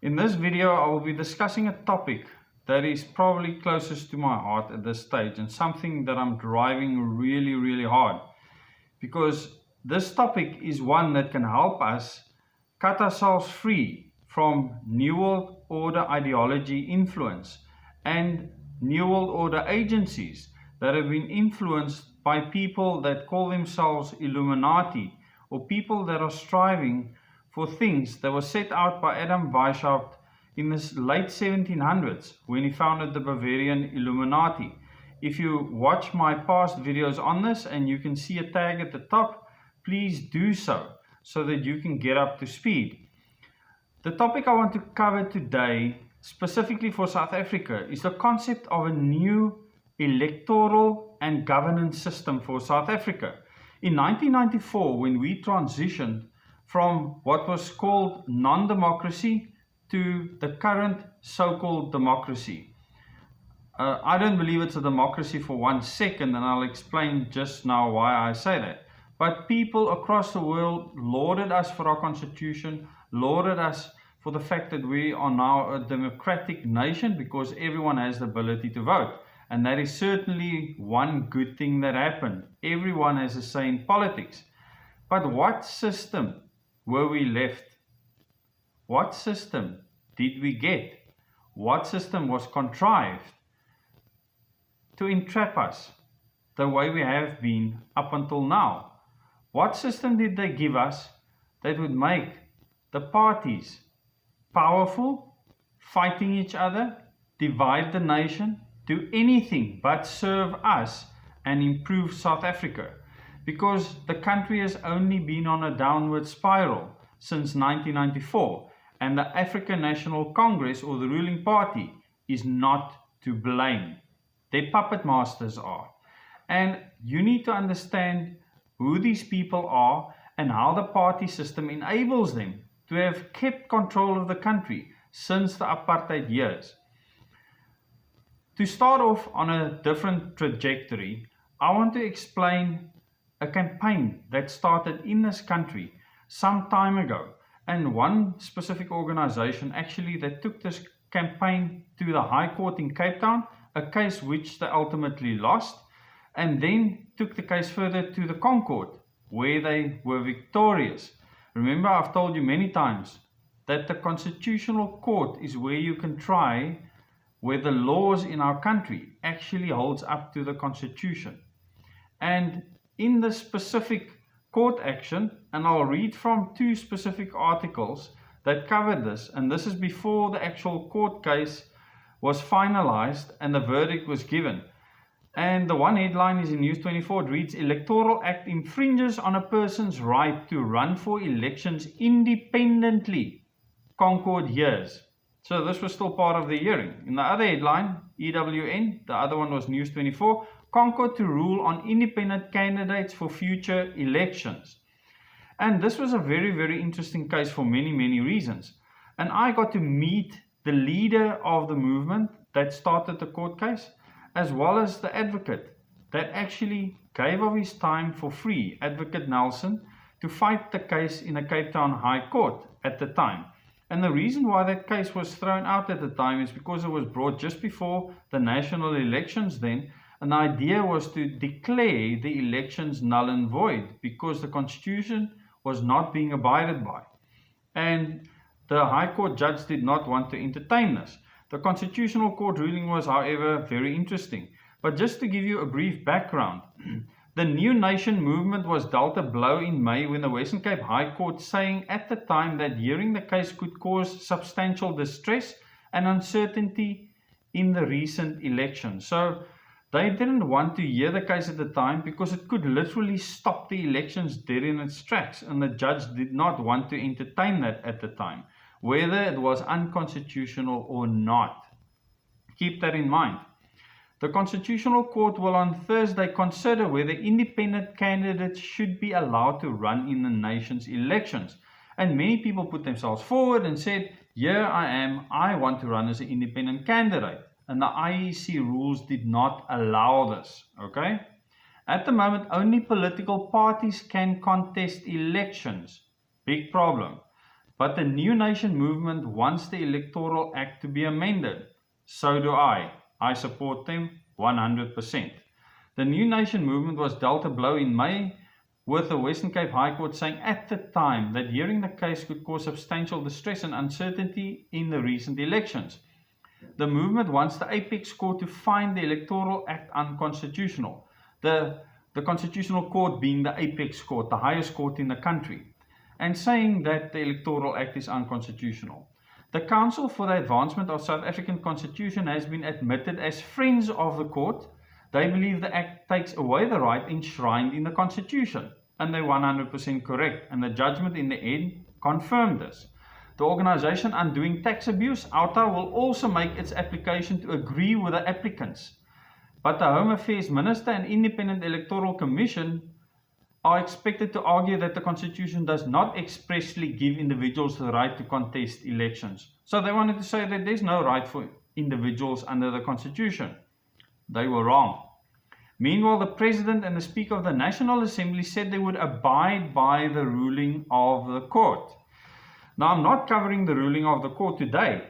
In this video, I will be discussing a topic that is probably closest to my heart at this stage and something that I'm driving really hard, because this topic is one that can help us cut ourselves free from New World Order ideology influence and New World Order agencies that have been influenced by people that call themselves Illuminati, or people that are striving for things that were set out by Adam Weishaupt in the late 1700s when he founded the Bavarian Illuminati. If you watch my past videos on this and you can see a tag at the top, please do so that you can get up to speed. The topic I want to cover today, specifically for South Africa, is the concept of a new electoral and governance system for South Africa. In 1994, when we transitioned from what was called non-democracy to the current so-called democracy. I don't believe it's a democracy for 1 second, and I'll explain just now why I say that. But people across the world lauded us for our constitution, lauded us for the fact that we are now a democratic nation because everyone has the ability to vote. And that is certainly one good thing that happened. Everyone has a say in politics. But what system were we left? What system did we get? What system was contrived to entrap us the way we have been up until now? What system did they give us that would make the parties powerful, fighting each other, divide the nation, do anything but serve us and improve South Africa? Because the country has only been on a downward spiral since 1994, and the African National Congress, or the ruling party, is not to blame. Their puppet masters are. And you need to understand who these people are and how the party system enables them to have kept control of the country since the apartheid years. To start off on a different trajectory, I want to explain a campaign that started in this country some time ago, and one specific organization actually that took this campaign to the High Court in Cape Town, a case which they ultimately lost, and then took the case further to the Concord, where they were victorious. Remember, I've told you many times that the Constitutional Court is where you can try where the laws in our country actually holds up to the Constitution. And in this specific court action, and I'll read from 2 specific articles that covered this, and this is before the actual court case was finalized and the verdict was given. And the one headline is in News 24. It reads, "Electoral Act infringes on a person's right to run for elections independently, Concord hears." So this was still part of the hearing. In the other headline, EWN, the other one was News 24, Concord to rule on independent candidates for future elections. And this was a very interesting case for many reasons. And I got to meet the leader of the movement that started the court case, as well as the advocate that actually gave of his time for free, Advocate Nelson, to fight the case in the Cape Town High Court at the time. And the reason why that case was thrown out at the time is because it was brought just before the national elections then, and the idea was to declare the elections null and void because the Constitution was not being abided by. And the High Court judge did not want to entertain this. The Constitutional Court ruling was, however, very interesting. But just to give you a brief background, the New Nation movement was dealt a blow in May when the Western Cape High Court saying at the time that hearing the case could cause substantial distress and uncertainty in the recent election. So they didn't want to hear the case at the time because it could literally stop the elections dead in its tracks, and the judge did not want to entertain that at the time, whether it was unconstitutional or not. Keep that in mind. The Constitutional Court will on Thursday consider whether independent candidates should be allowed to run in the nation's elections. And many people put themselves forward and said, here I am, I want to run as an independent candidate. And the IEC rules did not allow this, okay? At the moment, only political parties can contest elections. Big problem. But the New Nation movement wants the Electoral Act to be amended. So do I. I support them 100%. The New Nation movement was dealt a blow in May, with the Western Cape High Court saying at the time that hearing the case could cause substantial distress and uncertainty in the recent elections. The movement wants the Apex Court to find the Electoral Act unconstitutional. The Constitutional Court being the Apex Court, the highest court in the country, and saying that the Electoral Act is unconstitutional. The Council for the Advancement of South African Constitution has been admitted as friends of the court. They believe the Act takes away the right enshrined in the Constitution, and they're 100% correct, and the judgment in the end confirmed this. The organisation Undoing Tax Abuse, OUTA, will also make its application to agree with the applicants. But the Home Affairs Minister and Independent Electoral Commission are expected to argue that the Constitution does not expressly give individuals the right to contest elections. So they wanted to say that there's no right for individuals under the Constitution. They were wrong. Meanwhile, the President and the Speaker of the National Assembly said they would abide by the ruling of the court. Now, I'm not covering the ruling of the court today.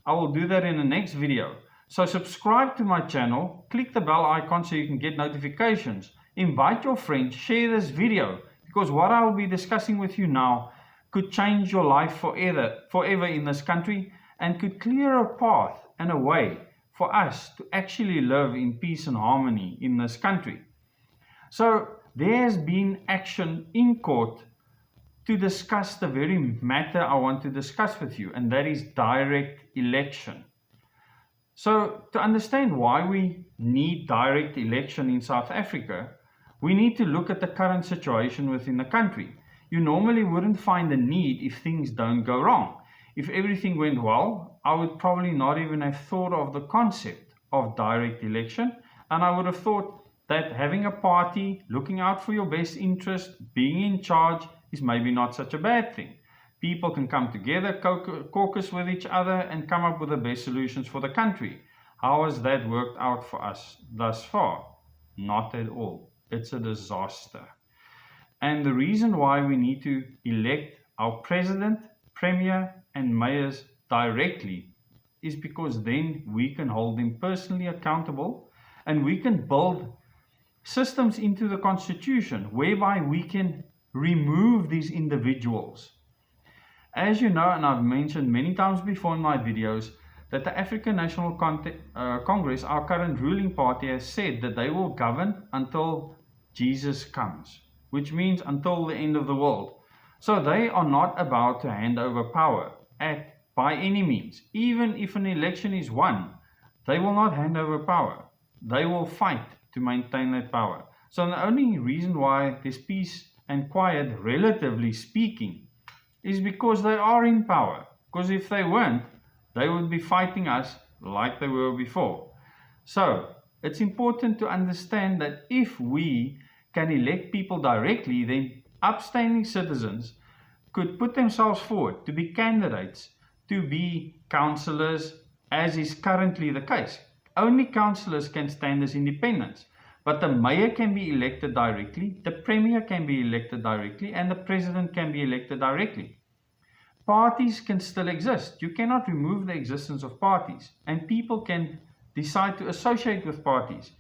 I will do that in the next video. So subscribe to my channel, click the bell icon so you can get notifications. Invite your friends, share this video, because what I will be discussing with you now could change your life forever in this country, and could clear a path and a way for us to actually live in peace and harmony in this country. So there has been action in court to discuss the very matter I want to discuss with you, and that is direct election. So to understand why we need direct election in South Africa, we need to look at the current situation within the country. You normally wouldn't find a need if things don't go wrong. If everything went well, I would probably not even have thought of the concept of direct election, and I would have thought that having a party, looking out for your best interest, being in charge is maybe not such a bad thing. People can come together, caucus with each other, and come up with the best solutions for the country. How has that worked out for us thus far? Not at all. It's a disaster. And the reason why we need to elect our president, premier, and mayors directly is because then we can hold them personally accountable, and we can build systems into the Constitution whereby we can remove these individuals. As you know, and I've mentioned many times before in my videos, that the African National Congress, our current ruling party, has said that they will govern until Jesus comes, which means until the end of the world. So they are not about to hand over power by any means. Even if an election is won, they will not hand over power. They will fight to maintain that power. So the only reason why there's peace and quiet, relatively speaking, is because they are in power. Because if they weren't, they would be fighting us like they were before. So it's important to understand that if we can elect people directly, then upstanding citizens could put themselves forward to be candidates, to be councillors, as is currently the case. Only councillors can stand as independents, but the mayor can be elected directly, the premier can be elected directly, and the president can be elected directly. Parties can still exist. You cannot remove the existence of parties, and people can decide to associate with parties.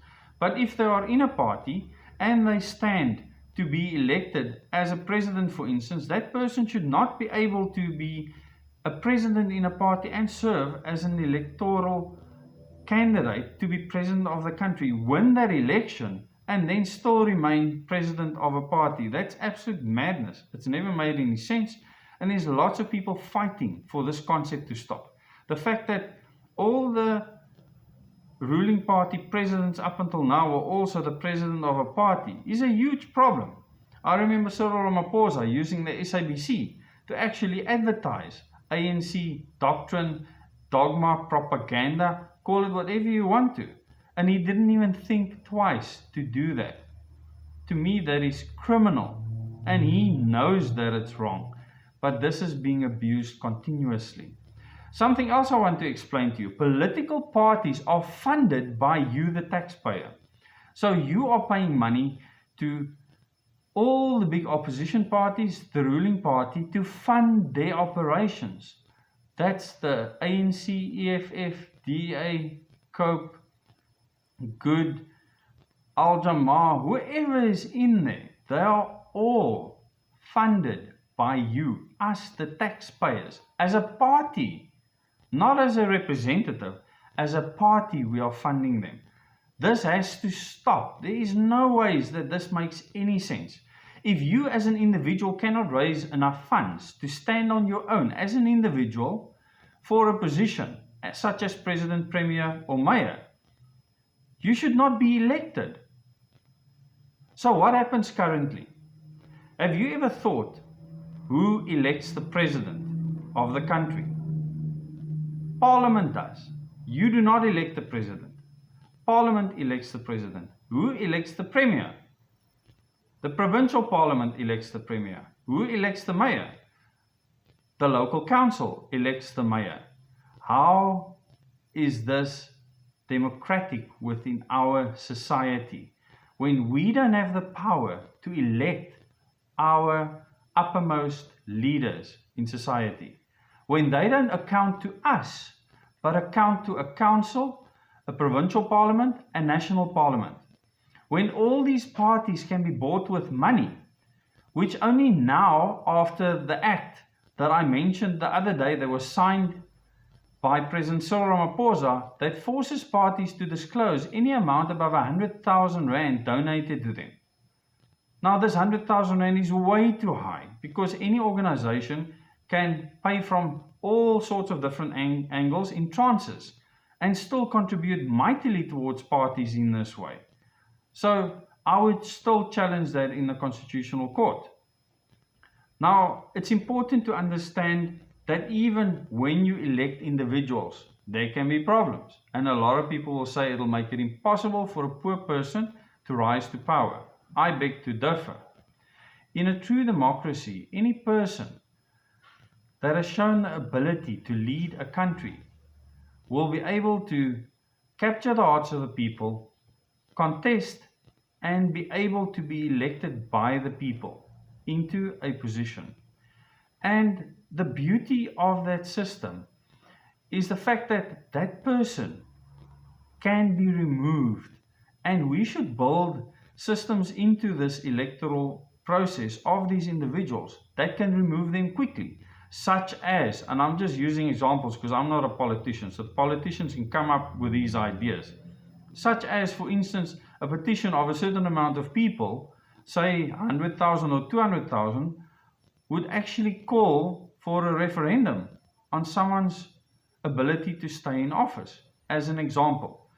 But if they are in a party and they stand to be elected as a president, for instance, that person should not be able to be a president in a party and serve as an electoral candidate to be president of the country, win that election, and then still remain president of a party. That's absolute madness. It's never made any sense, and there's lots of people fighting for this concept to stop. The fact that all the ruling party presidents up until now were also the president of a party is a huge problem. I remember Cyril Ramaphosa using the SABC to actually advertise ANC doctrine, dogma, propaganda, call it whatever you want to. And he didn't even think twice to do that. To me, that is criminal. And he knows that it's wrong. But this is being abused continuously. Something else I want to explain to you. Political parties are funded by you, the taxpayer. So you are paying money to all the big opposition parties, the ruling party, to fund their operations. That's the ANC, EFF, DA, COPE, Good, Al-Jamaa, whoever is in there, they are all funded by you, us, the taxpayers, as a party, not as a representative. As a party, we are funding them. This has to stop. There is no ways that this makes any sense. If you as an individual cannot raise enough funds to stand on your own as an individual for a position such as president, premier or mayor, you should not be elected. So what happens currently? Have you ever thought who elects the president of the country? Parliament does. You do not elect the president. Parliament elects the president. Who elects the premier? The provincial parliament elects the premier. Who elects the mayor? The local council elects the mayor. How is this democratic within our society when we don't have the power to elect our uppermost leaders in society? When they don't account to us, but account to a council, a provincial parliament, and national parliament. When all these parties can be bought with money, which only now, after the act that I mentioned the other day that was signed by President Cyril Ramaphosa, that forces parties to disclose any amount above 100,000 Rand donated to them. Now this 100,000 Rand is way too high because any organization can pay from all sorts of different angles in tranches and still contribute mightily towards parties in this way. So I would still challenge that in the Constitutional Court. Now, it's important to understand that even when you elect individuals, there can be problems. And a lot of people will say it'll make it impossible for a poor person to rise to power. I beg to differ. In a true democracy, any person that has shown the ability to lead a country will be able to capture the hearts of the people, contest, and be able to be elected by the people into a position. And the beauty of that system is the fact that that person can be removed, and we should build systems into this electoral process of these individuals that can remove them quickly, such as, and I'm just using examples because I'm not a politician, so politicians can come up with these ideas, such as, for instance, a petition of a certain amount of people, say 100,000 or 200,000, would actually call for a referendum on someone's ability to stay in office, as an example.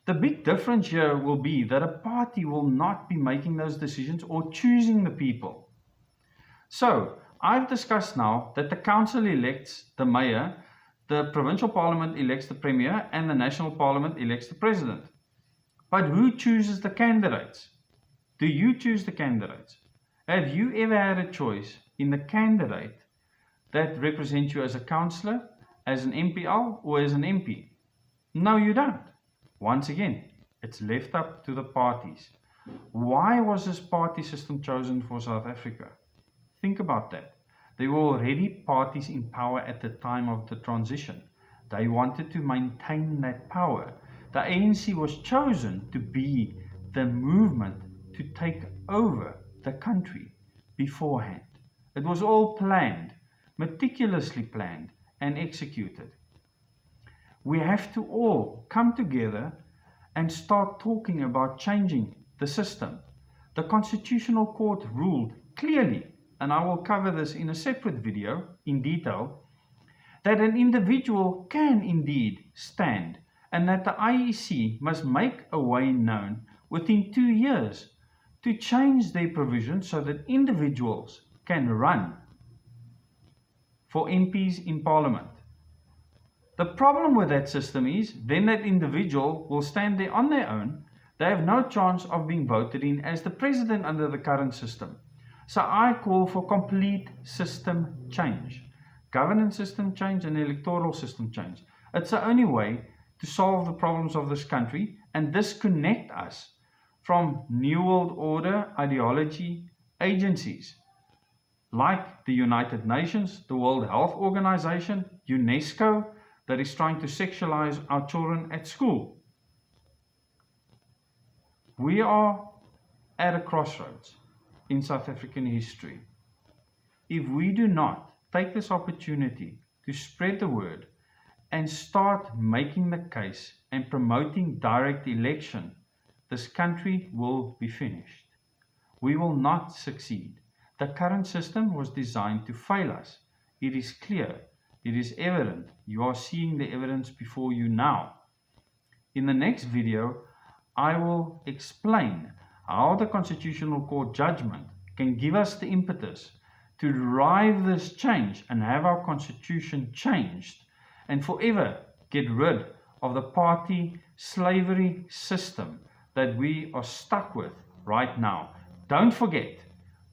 The big difference here will be that a party will not be making those decisions or choosing the people. So, I've discussed now that the council elects the mayor, the provincial parliament elects the premier, and the national parliament elects the president. But who chooses the candidates? Do you choose the candidates? Have you ever had a choice in the candidate that represents you as a councillor, as an MPL, or as an MP? No, you don't. Once again, it's left up to the parties. Why was this party system chosen for South Africa? Think about that. There were already parties in power at the time of the transition. They wanted to maintain that power. The ANC was chosen to be the movement to take over the country beforehand. It was all planned, meticulously planned and executed. We have to all come together and start talking about changing the system. The Constitutional Court ruled clearly, and I will cover this in a separate video in detail, that an individual can indeed stand and that the IEC must make a way known within 2 years to change their provisions so that individuals can run for MPs in Parliament. The problem with that system is then that individual will stand there on their own. They have no chance of being voted in as the president under the current system. So I call for complete system change. Governance system change and electoral system change. It's the only way to solve the problems of this country and disconnect us from New World Order ideology agencies like the United Nations, the World Health Organization, UNESCO, that is trying to sexualize our children at school. We are at a crossroads in South African history. If we do not take this opportunity to spread the word and start making the case and promoting direct election, this country will be finished. We will not succeed. The current system was designed to fail us. It is clear. It is evident. You are seeing the evidence before you now. In the next video, I will explain how the Constitutional Court judgment can give us the impetus to drive this change and have our constitution changed and forever get rid of the party slavery system that we are stuck with right now. Don't forget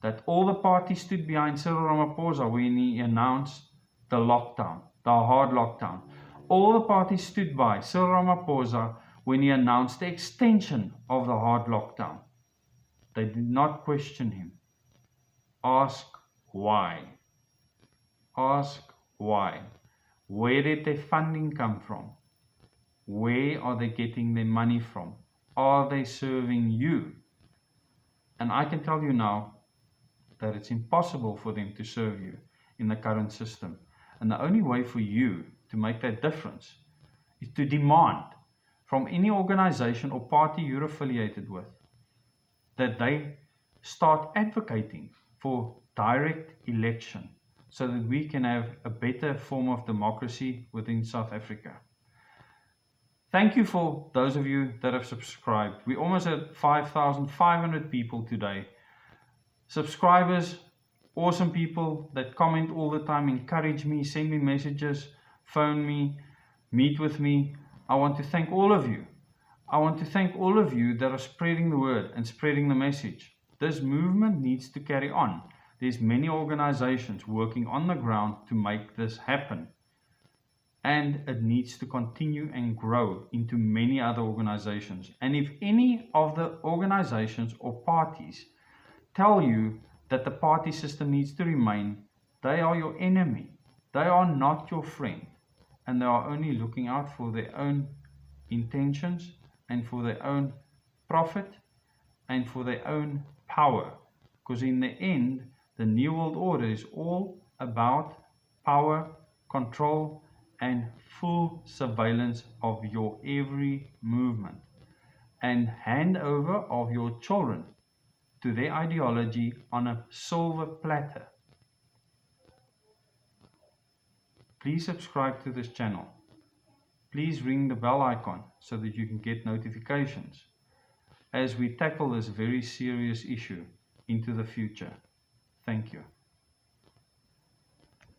that all the parties stood behind Cyril Ramaphosa when he announced the lockdown, the hard lockdown. All the parties stood by Cyril Ramaphosa when he announced the extension of the hard lockdown. They did not question him. Ask why. Ask why. Where did their funding come from? Where are they getting their money from? Are they serving you? And I can tell you now that it's impossible for them to serve you in the current system. And the only way for you to make that difference is to demand from any organization or party you're affiliated with that they start advocating for direct election so that we can have a better form of democracy within South Africa. Thank you for those of you that have subscribed. We almost at 5,500 people today. Subscribers, awesome people that comment all the time, encourage me, send me messages, phone me, meet with me. I want to thank all of you. I want to thank all of you that are spreading the word and spreading the message. This movement needs to carry on. There's many organizations working on the ground to make this happen. And it needs to continue and grow into many other organizations. And if any of the organizations or parties tell you that the party system needs to remain, they are your enemy. They are not your friend. And they are only looking out for their own intentions and for their own profit and for their own power. Because in the end, the New World Order is all about power, control, and full surveillance of your every movement and handover of your children to their ideology on a silver platter. Please subscribe to this channel. Please ring the bell icon so that you can get notifications as we tackle this very serious issue into the future. Thank you.